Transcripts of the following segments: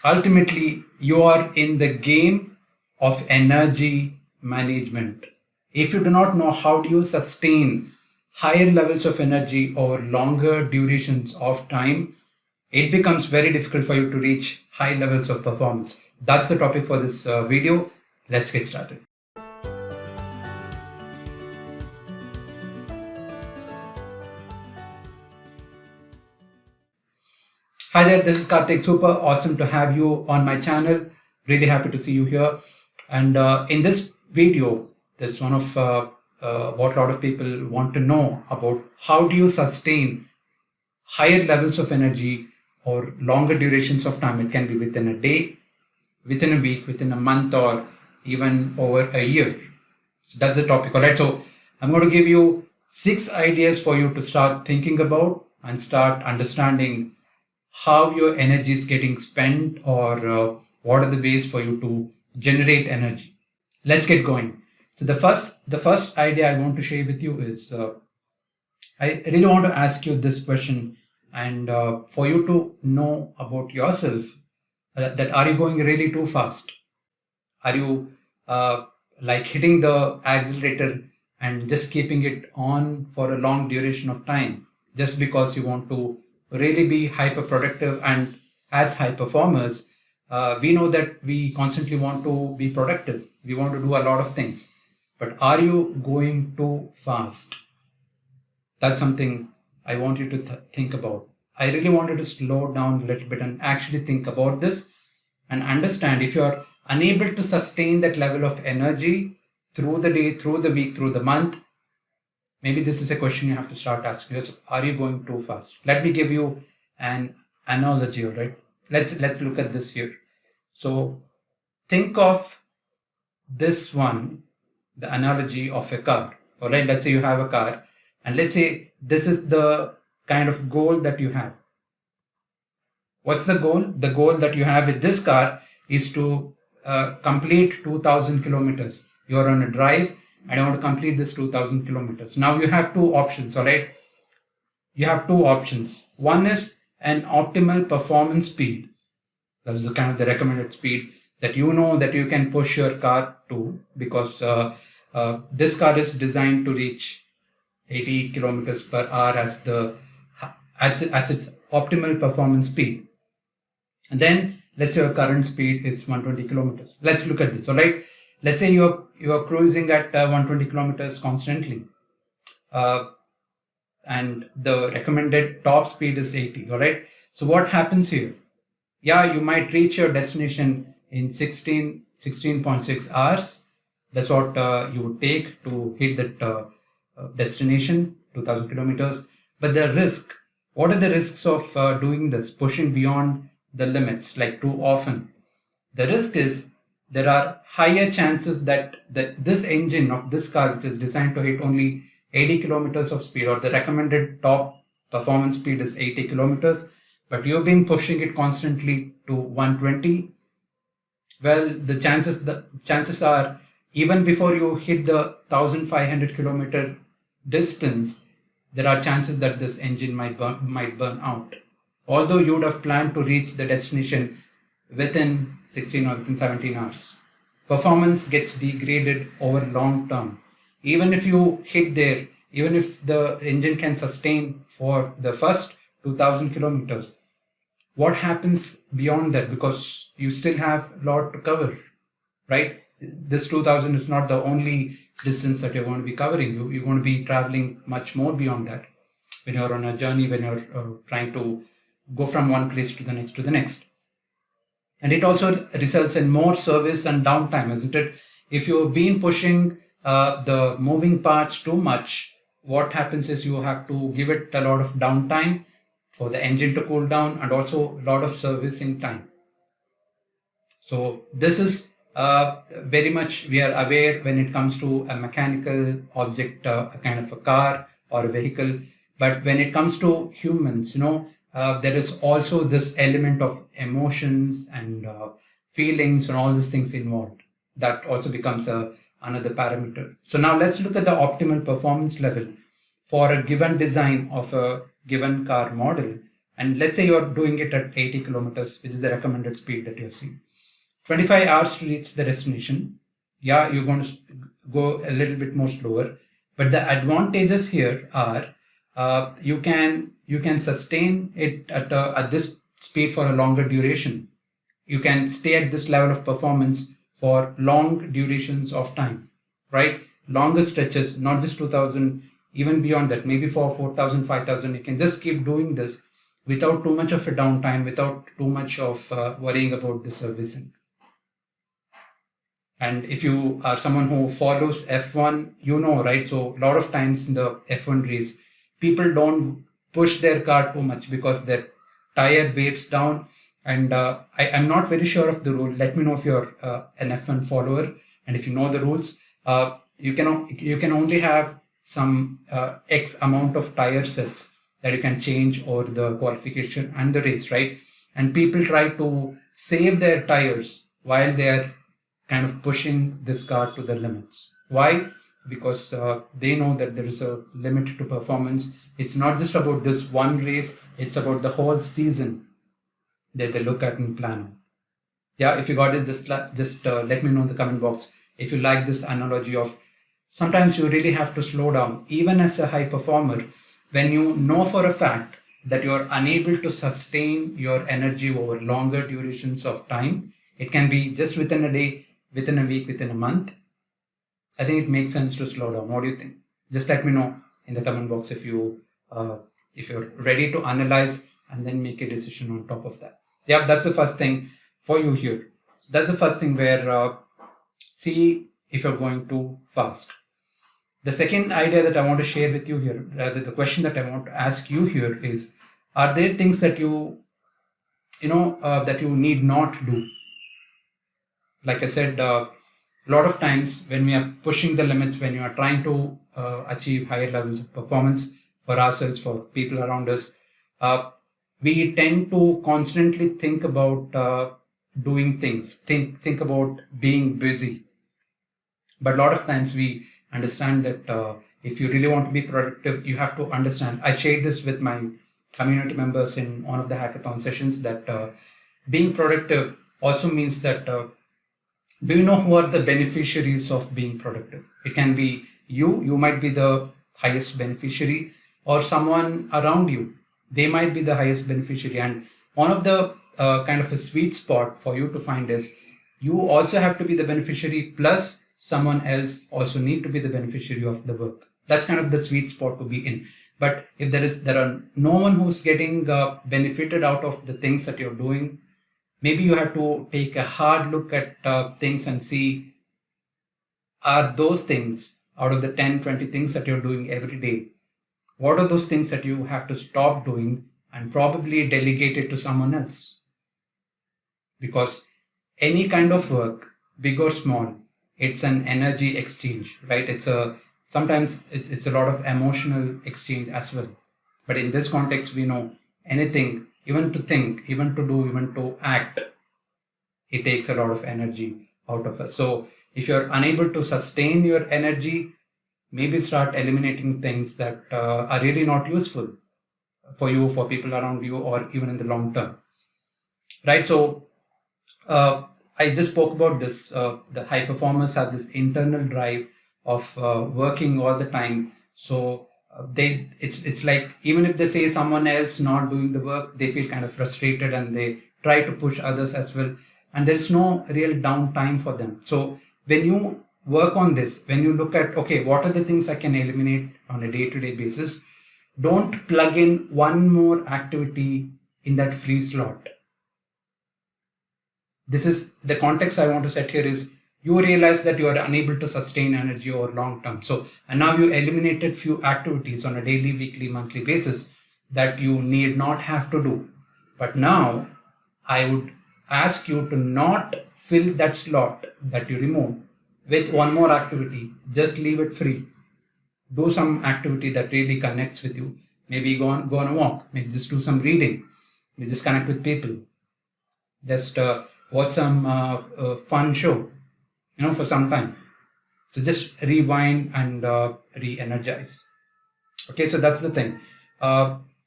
Ultimately, you are in the game of energy management. If you do not know how do you sustain higher levels of energy over longer durations of time, it becomes very difficult for you to reach high levels of performance. That's the topic for this video. Let's get started. Hi there, this is Karthik. Super awesome to have you on my channel. Really happy to see you here. And in this video, there's one of what a lot of people want to know about: how do you sustain higher levels of energy or longer durations of time? It can be within a day, within a week, within a month, or even over a year. So that's the topic. All right. So I'm going to give you 6 ideas for you to start thinking about and start understanding how your energy is getting spent, or what are the ways for you to generate energy. Let's get going. So the first idea I want to share with you is I really want to ask you this question, and for you to know about yourself, that are you going really too fast? Are you like hitting the accelerator and just keeping it on for a long duration of time just because you want to really be hyper productive? And as high performers, we know that we constantly want to be productive. We want to do a lot of things, but are you going too fast? That's something I want you to think about. I really wanted to slow down a little bit and actually think about this and understand if you're unable to sustain that level of energy through the day, through the week, through the month. Maybe this is a question you have to start asking yourself: are you going too fast? Let me give you an analogy, all right? Let's look at this here. So think of this one, the analogy of a car. All right, let's say you have a car, and let's say this is the kind of goal that you have. What's the goal? The goal that you have with this car is to complete 2,000 kilometers. You're on a drive and I want to complete this 2,000 kilometers. Now you have 2 options, all right? You have 2 options. One is an optimal performance speed. That is the kind of the recommended speed that you know that you can push your car to, because this car is designed to reach 80 kilometers per hour as its optimal performance speed. And then let's say your current speed is 120 kilometers. Let's look at this, all right? Let's say you're cruising at 120 kilometers constantly, and the recommended top speed is 80, all right? So what happens here? Yeah, you might reach your destination in 16.6 hours. That's what you would take to hit that destination, 2,000 kilometers. But the risk, what are the risks of doing this, pushing beyond the limits like too often? The risk is there are higher chances that this engine of this car, which is designed to hit only 80 kilometers of speed, or the recommended top performance speed is 80 kilometers, but you've been pushing it constantly to 120. Well, the chances are, even before you hit the 1,500 kilometer distance, there are chances that this engine might burn out. Although you would have planned to reach the destination within 16 or within 17 hours. Performance gets degraded over long term. Even if you hit there, even if the engine can sustain for the first 2,000 kilometers, what happens beyond that? Because you still have a lot to cover, right? This 2,000 is not the only distance that you're going to be covering. You're going to be traveling much more beyond that when you're on a journey, when you're trying to go from one place to the next. And it also results in more service and downtime, isn't it? If you've been pushing the moving parts too much, what happens is you have to give it a lot of downtime for the engine to cool down, and also a lot of servicing time. So this is very much, we are aware when it comes to a mechanical object, a kind of a car or a vehicle. But when it comes to humans, there is also this element of emotions and feelings and all these things involved. That also becomes another parameter. So now let's look at the optimal performance level for a given design of a given car model. And let's say you're doing it at 80 kilometers, which is the recommended speed that you have seen. 25 hours to reach the destination. Yeah, you're going to go a little bit more slower. But the advantages here are you can sustain it at this speed for a longer duration. You can stay at this level of performance for long durations of time, right? Longer stretches, not just 2000, even beyond that, maybe for 4000, 5000, you can just keep doing this without too much of a downtime, without too much of worrying about the servicing. And if you are someone who follows F1, you know, right? So a lot of times in the F1 race, people don't push their car too much because their tire weighs down. And I'm not very sure of the rule. Let me know if you're an F1 follower and if you know the rules. You can only have some X amount of tire sets that you can change over the qualification and the race, right? And people try to save their tires while they're kind of pushing this car to the limits. Why? Because they know that there is a limit to performance. It's not just about this one race, it's about the whole season that they look at and plan on. Yeah, if you got it, just let me know in the comment box if you like this analogy of sometimes you really have to slow down, even as a high performer, when you know for a fact that you are unable to sustain your energy over longer durations of time. It can be just within a day, within a week, within a month. I think it makes sense to slow down. What do you think? Just let me know in the comment box if you're ready to analyze and then make a decision on top of that. Yeah, that's the first thing for you here. So that's the first thing where see if you're going too fast. The second idea that I want to share with you here, rather the question that I want to ask you here is, are there things that that you need not do? Like I said, a lot of times when we are pushing the limits, when you are trying to achieve higher levels of performance for ourselves, for people around us, we tend to constantly think about doing things, think about being busy. But a lot of times we understand that if you really want to be productive, you have to understand. I shared this with my community members in one of the hackathon sessions that being productive also means that do you know who are the beneficiaries of being productive? It can be you might be the highest beneficiary, or someone around you, they might be the highest beneficiary. And one of the kind of a sweet spot for you to find is you also have to be the beneficiary, plus someone else also need to be the beneficiary of the work. That's kind of the sweet spot to be in. But if there are no one who's getting benefited out of the things that you're doing, maybe you have to take a hard look at things and see, are those things out of the 10, 20 things that you're doing every day, what are those things that you have to stop doing and probably delegate it to someone else? Because any kind of work, big or small, it's an energy exchange, right? Sometimes it's a lot of emotional exchange as well. But in this context, we know anything, even to think, even to do, even to act, it takes a lot of energy out of us. So if you're unable to sustain your energy, maybe start eliminating things that are really not useful for you, for people around you, or even in the long term, right? So I just spoke about this. The high performers have this internal drive of working all the time. So it's like, even if they say someone else not doing the work, they feel kind of frustrated and they try to push others as well. And there's no real downtime for them. So when you work on this, when you look at, okay, what are the things I can eliminate on a day-to-day basis? Don't plug in one more activity in that free slot. This is the context I want to set here is you realize that you are unable to sustain energy over long term. So, and now you eliminated few activities on a daily, weekly, monthly basis that you need not have to do. But now I would ask you to not fill that slot that you removed with one more activity. Just leave it free. Do some activity that really connects with you. Maybe go on a walk. Maybe just do some reading. Maybe just connect with people. Just watch some fun show, for some time. So just rewind and re-energize. Okay, so that's the thing.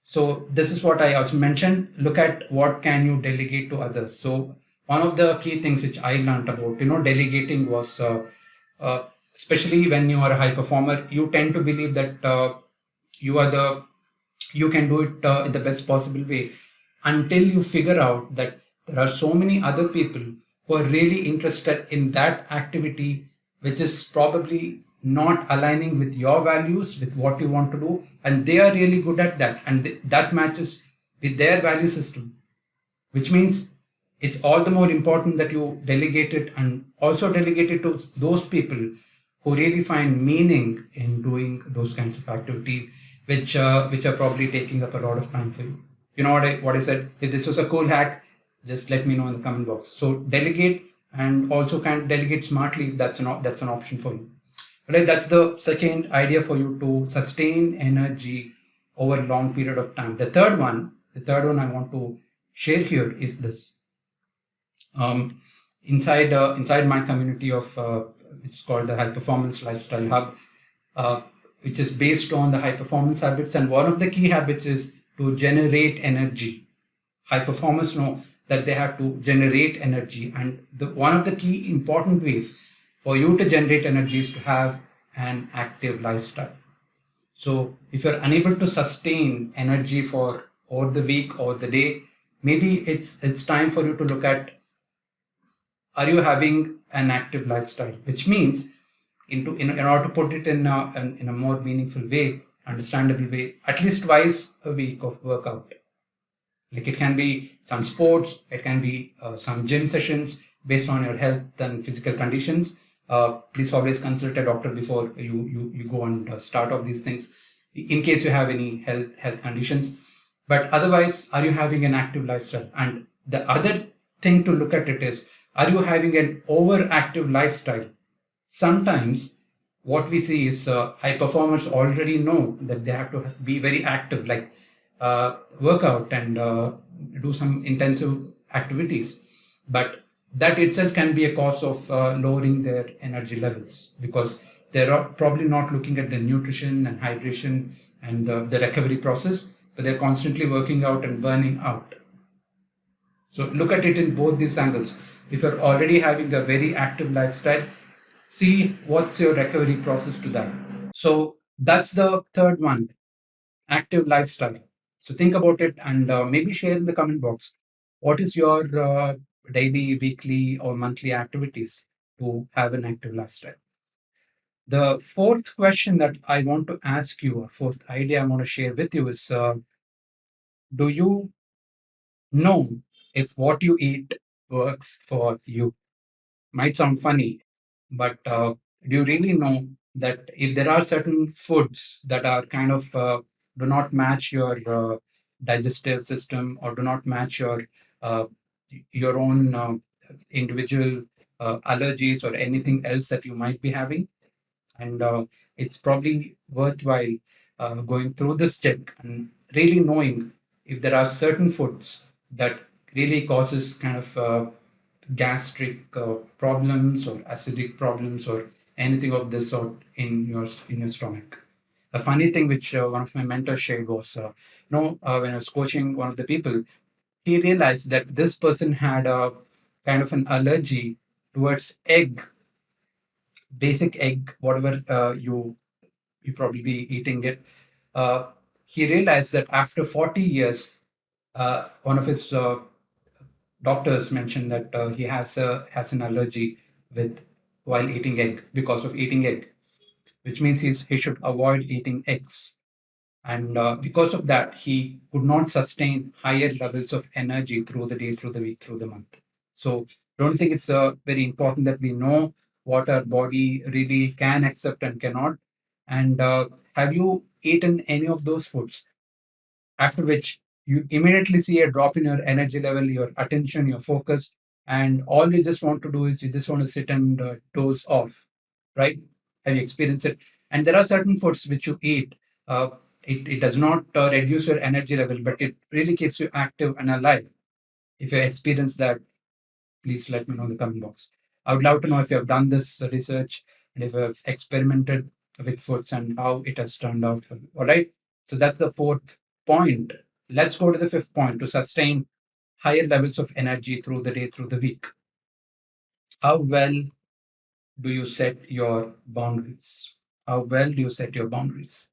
So this is what I also mentioned. Look at what can you delegate to others. So one of the key things which I learned about, delegating was, uh, especially when you are a high performer, you tend to believe that you are the you can do it in the best possible way, until you figure out that there are so many other people who are really interested in that activity, which is probably not aligning with your values, with what you want to do, and they are really good at that, and that matches with their value system, which means it's all the more important that you delegate it, and also delegate it to those people who really find meaning in doing those kinds of activity, which are probably taking up a lot of time for you. You know what I said? If this was a cool hack, just let me know in the comment box. So delegate, and also can delegate smartly. That's an option for you. Right, that's the second idea for you to sustain energy over a long period of time. The third one I want to share here is this. Um, inside my community of it's called the High Performance Lifestyle Hub, uh, which is based on the high performance habits, and one of the key habits is to generate energy. High performers know that they have to generate energy, and one of the key important ways for you to generate energy is to have an active lifestyle. So if you're unable to sustain energy for over the week or the day, maybe it's time for you to look at, are you having an active lifestyle, which means in order to put it in a more meaningful way, understandable way, at least twice a week of workout. Like, it can be some sports, it can be some gym sessions based on your health and physical conditions. Please always consult a doctor before you go and start off these things, in case you have any health conditions. But otherwise, are you having an active lifestyle? And the other thing to look at it is, are you having an overactive lifestyle? Sometimes what we see is high performers already know that they have to be very active, like work out and do some intensive activities, but that itself can be a cause of lowering their energy levels, because they're probably not looking at the nutrition and hydration and the recovery process, but they're constantly working out and burning out. So look at it in both these angles. If you're already having a very active lifestyle, see what's your recovery process to that. So that's the third one, active lifestyle. So think about it, and maybe share in the comment box, what is your daily, weekly, or monthly activities to have an active lifestyle. The fourth question that I want to ask you, or fourth idea I want to share with you is, do you know if what you eat works for you? Might sound funny, but do you really know that if there are certain foods that are kind of do not match your digestive system, or do not match uh, your own individual allergies or anything else that you might be having, and it's probably worthwhile going through this check and really knowing if there are certain foods that really causes kind of gastric problems or acidic problems or anything of this sort in your stomach. A funny thing which one of my mentors shared was, when I was coaching one of the people, he realized that this person had a kind of an allergy towards egg, basic egg, whatever you probably be eating it. Uh, he realized that after 40 years, one of his doctors mentioned that he has an allergy with while eating egg, because of eating egg, which means he should avoid eating eggs. And because of that, he could not sustain higher levels of energy through the day, through the week, through the month. So don't think it's very important that we know what our body really can accept and cannot. And have you eaten any of those foods, after which you immediately see a drop in your energy level, your attention, your focus, and all you just want to do is you just want to sit and doze off, right? Have you experienced it? And there are certain foods which you eat. Uh, it does not reduce your energy level, but it really keeps you active and alive. If you experience that, please let me know in the comment box. I would love to know if you have done this research and if you have experimented with foods and how it has turned out. All right. So that's the fourth point, let's go to the fifth point to sustain higher levels of energy through the day, through the week. How well do you set your boundaries? How well do you set your boundaries?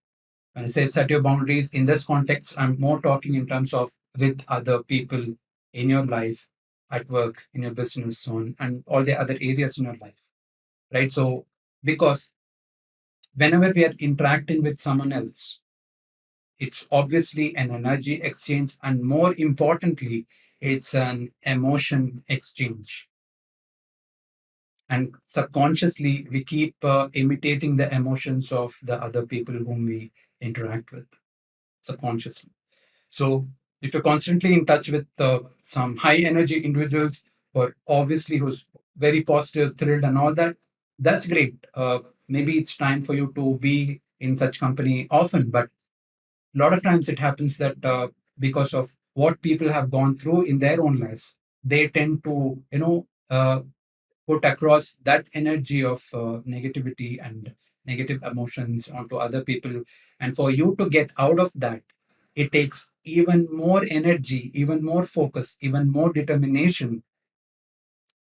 When I say set your boundaries in this context, I'm more talking in terms of with other people in your life, at work, in your business, so on, and all the other areas in your life, right? So, because whenever we are interacting with someone else, it's obviously an energy exchange, and more importantly, it's an emotion exchange. And subconsciously, we keep imitating the emotions of the other people whom we interact with subconsciously. So if you're constantly in touch with some high energy individuals, or obviously who's very positive, thrilled, and all that, that's great. Maybe it's time for you to be in such company often, but a lot of times it happens that because of what people have gone through in their own lives, they tend to, put across that energy of negativity and negative emotions onto other people. And for you to get out of that, it takes even more energy, even more focus, even more determination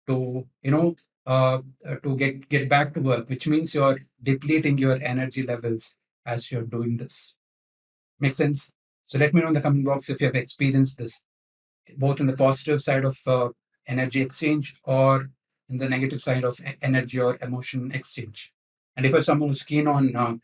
to, to get back to work, which means you're depleting your energy levels as you're doing this. Make sense? So let me know in the comment box if you have experienced this, both in the positive side of energy exchange or in the negative side of energy or emotion exchange. And if you're someone who's keen on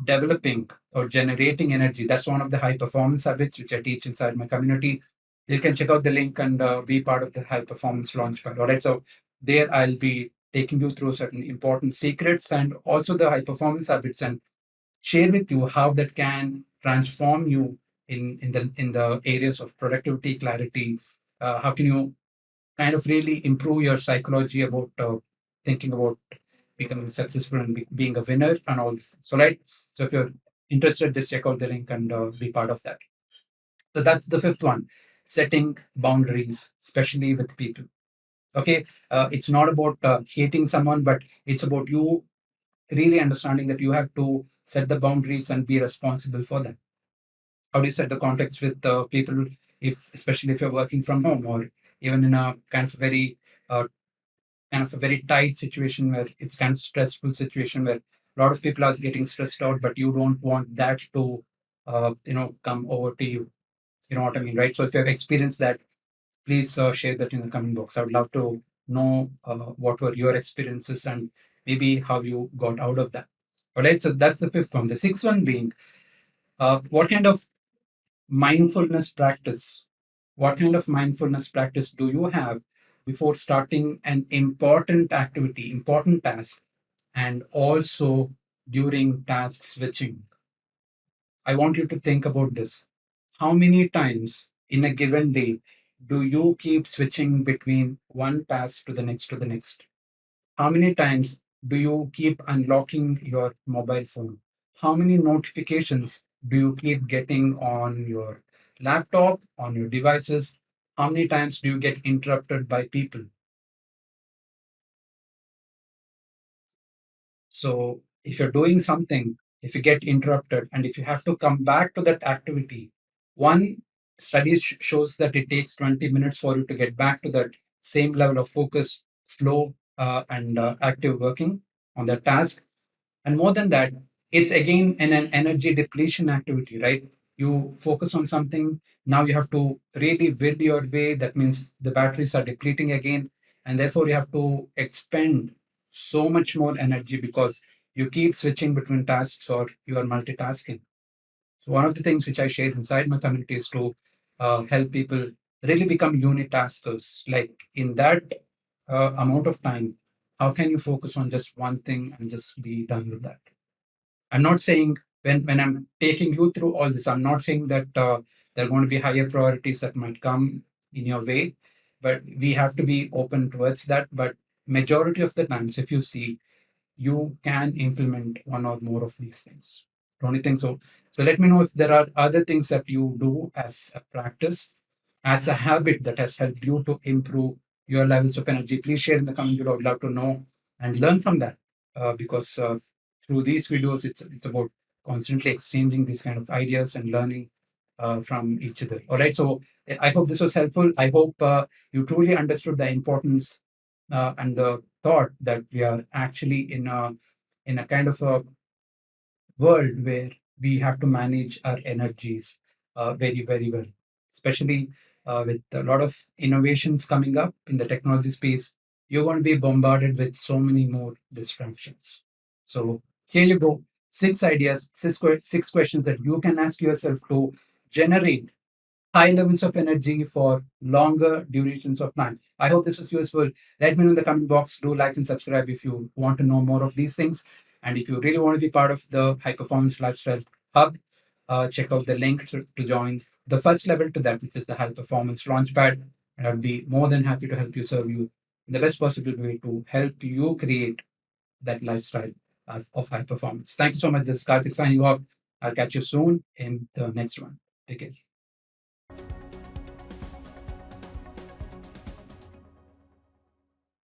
developing or generating energy, that's one of the high performance habits which I teach inside my community. You can check out the link and be part of the high performance launchpad. All right. So there I'll be taking you through certain important secrets and also the high performance habits, and share with you how that can transform you in the areas of productivity, clarity. How can you kind of really improve your psychology about thinking about becoming successful and being a winner and all these things. So, right. So, if you're interested, just check out the link and be part of that. So, that's the fifth one: setting boundaries, especially with people. Okay. It's not about hating someone, but it's about you really understanding that you have to set the boundaries and be responsible for them. How do you set the context with people, if especially if you're working from home, or even in a uh, kind of a very tight situation where it's kind of stressful situation where a lot of people are getting stressed out, but you don't want that to come over to you. You know what I mean, right? So if you have experienced that, please share that in the comment box. I would love to know what were your experiences and maybe how you got out of that. All right, so that's the fifth one. The sixth one being what kind of mindfulness practice what kind of mindfulness practice do you have before starting an important activity, important task, and also during task switching? I want you to think about this. How many times in a given day do you keep switching between one task to the next to the next? How many times do you keep unlocking your mobile phone? How many notifications do you keep getting on your laptop, on your devices? How many times do you get interrupted by people? So, if you're doing something, if you get interrupted, and if you have to come back to that activity, one study shows that it takes 20 minutes for you to get back to that same level of focus, flow, and active working on that task. And more than that, it's again an energy depletion activity, right? You focus on something, now you have to really will your way. That means the batteries are depleting again, and therefore you have to expend so much more energy because you keep switching between tasks or you are multitasking. So, one of the things which I share inside my community is to help people really become unitaskers. Like in that amount of time, how can you focus on just one thing and just be done with that? I'm not saying when I'm taking you through all this, I'm not saying that there are going to be higher priorities that might come in your way, but we have to be open towards that. But majority of the times, if you see, you can implement one or more of these things. Don't you think so? So let me know if there are other things that you do as a practice, as a habit that has helped you to improve your levels of energy. Please share in the comment below. I'd love to know and learn from that because through these videos, it's about constantly exchanging these kind of ideas and learning. from each other. All right. So I hope this was helpful. I hope you truly understood the importance and the thought that we are actually in a kind of a world where we have to manage our energies very, very well, especially with a lot of innovations coming up in the technology space. You're going to be bombarded with so many more distractions. So here you go, six ideas, six questions that you can ask yourself to generate high levels of energy for longer durations of time. I hope this was useful. Let me know in the comment box. Do like and subscribe if you want to know more of these things. And if you really want to be part of the High Performance Lifestyle Hub, check out the link to join the first level to that, which is the High Performance Launchpad. And I'll be more than happy to help you serve you in the best possible way to help you create that lifestyle of high performance. Thank you so much. This is Karthik signing off. I'll catch you soon in the next one. Take care.